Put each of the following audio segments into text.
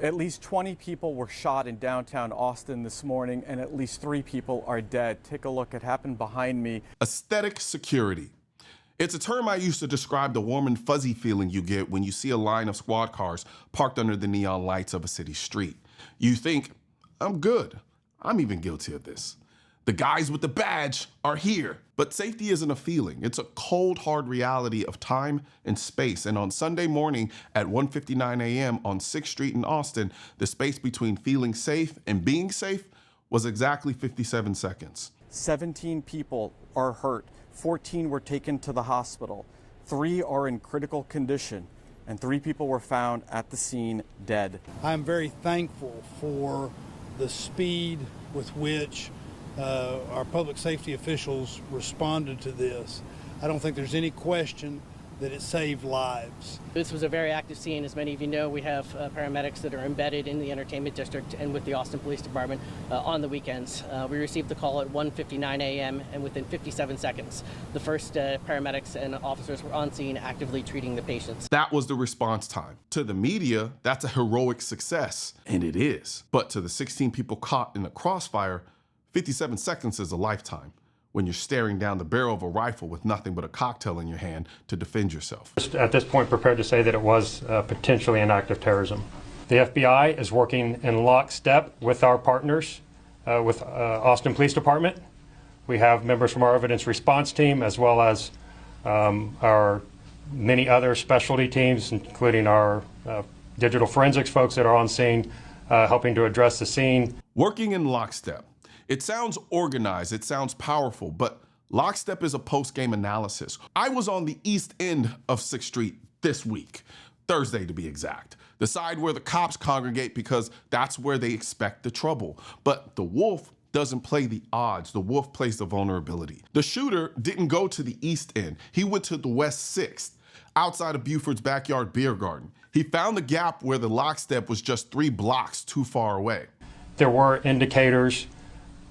At least 20 people were shot in downtown Austin this morning, and at least 3 people are dead. Take a look. It happened behind me. Aesthetic security. It's a term I use to describe the warm and fuzzy feeling you get when you see a line of squad cars parked under the neon lights of a city street. You think, I'm good. I'm even guilty of this. The guys with the badge are here. But safety isn't a feeling. It's a cold, hard reality of time and space. And on Sunday morning at 1:59 a.m. on 6th Street in Austin, the space between feeling safe and being safe was exactly 57 seconds. 17 people are hurt. 14 were taken to the hospital. 3 are in critical condition, and 3 people were found at the scene dead. I'm very thankful for the speed with which our public safety officials responded to this. I don't think there's any question that it saved lives. This was a very active scene. As many of you know, we have paramedics that are embedded in the entertainment district and with the Austin Police Department on the weekends. We received the call at 1:59 a.m. and within 57 seconds, the first paramedics and officers were on scene actively treating the patients. That was the response time. To the media, that's a heroic success, and it is. But to the 16 people caught in the crossfire, 57 seconds is a lifetime when you're staring down the barrel of a rifle with nothing but a cocktail in your hand to defend yourself. At this point, prepared to say that it was potentially an act of terrorism. The FBI is working in lockstep with our partners, with Austin Police Department. We have members from our evidence response team, as well as our many other specialty teams, including our digital forensics folks that are on scene, helping to address the scene. Working in lockstep. It sounds organized, it sounds powerful, but lockstep is a post-game analysis. I was on the east end of 6th Street this week, Thursday to be exact, the side where the cops congregate because that's where they expect the trouble. But the wolf doesn't play the odds, the wolf plays the vulnerability. The shooter didn't go to the east end, he went to the west 6th, outside of Buford's backyard beer garden. He found the gap where the lockstep was just 3 blocks too far away. There were indicators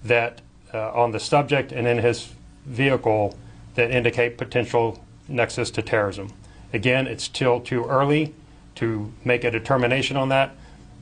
that on the subject and in his vehicle that indicate potential nexus to terrorism. Again, it's still too early to make a determination on that.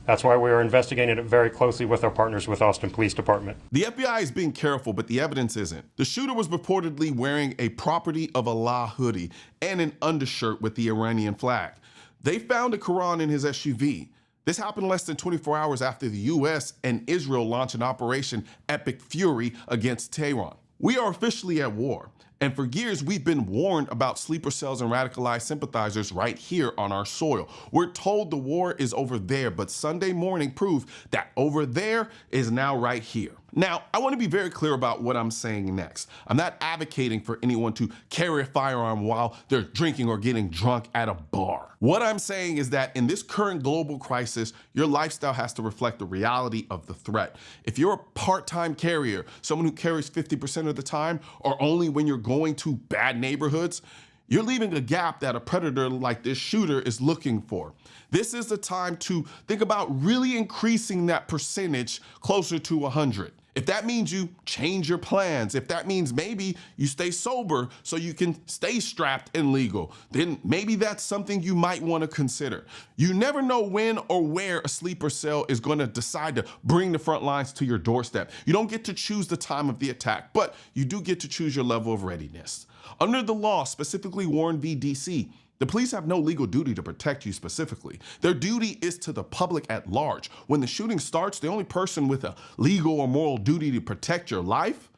That's why we are investigating it very closely with our partners with Austin Police Department. The FBI is being careful, but the evidence isn't. The shooter was reportedly wearing a Property of Allah hoodie and an undershirt with the Iranian flag. They found a Quran in his SUV. This happened less than 24 hours after the US and Israel launched an Operation Epic Fury against Tehran. We are officially at war, and for years we've been warned about sleeper cells and radicalized sympathizers right here on our soil. We're told the war is over there, but Sunday morning proved that over there is now right here. Now, I want to be very clear about what I'm saying next. I'm not advocating for anyone to carry a firearm while they're drinking or getting drunk at a bar. What I'm saying is that in this current global crisis, your lifestyle has to reflect the reality of the threat. If you're a part-time carrier, someone who carries 50% of the time, or only when you're going to bad neighborhoods, you're leaving a gap that a predator like this shooter is looking for. This is the time to think about really increasing that percentage closer to 100. If that means you change your plans, if that means maybe you stay sober so you can stay strapped and legal, then maybe that's something you might want to consider. You never know when or where a sleeper cell is going to decide to bring the front lines to your doorstep. You don't get to choose the time of the attack, but you do get to choose your level of readiness. Under the law, specifically Warren v. DC, the police have no legal duty to protect you specifically. Their duty is to the public at large. When the shooting starts, the only person with a legal or moral duty to protect your life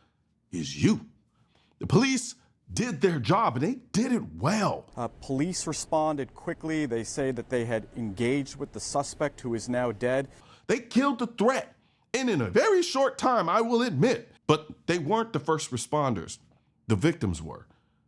is you. The police did their job, and they did it well. Police responded quickly. They say that they had engaged with the suspect, who is now dead. They killed the threat, and in a very short time, I will admit. But they weren't the first responders. The victims were.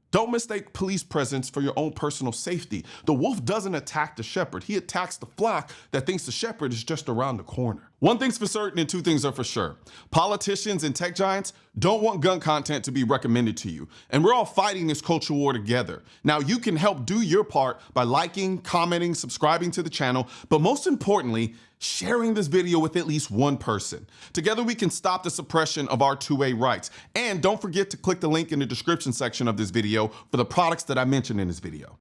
Don't mistake police presence for your own personal safety. The wolf doesn't attack the shepherd. He attacks the flock that thinks the shepherd is just around the corner. One thing's for certain and 2 things are for sure. Politicians and tech giants don't want gun content to be recommended to you. And we're all fighting this culture war together. Now, you can help do your part by liking, commenting, subscribing to the channel, but most importantly, sharing this video with at least one person. Together we can stop the suppression of our 2A rights. And don't forget to click the link in the description section of this video for the products that I mentioned in this video.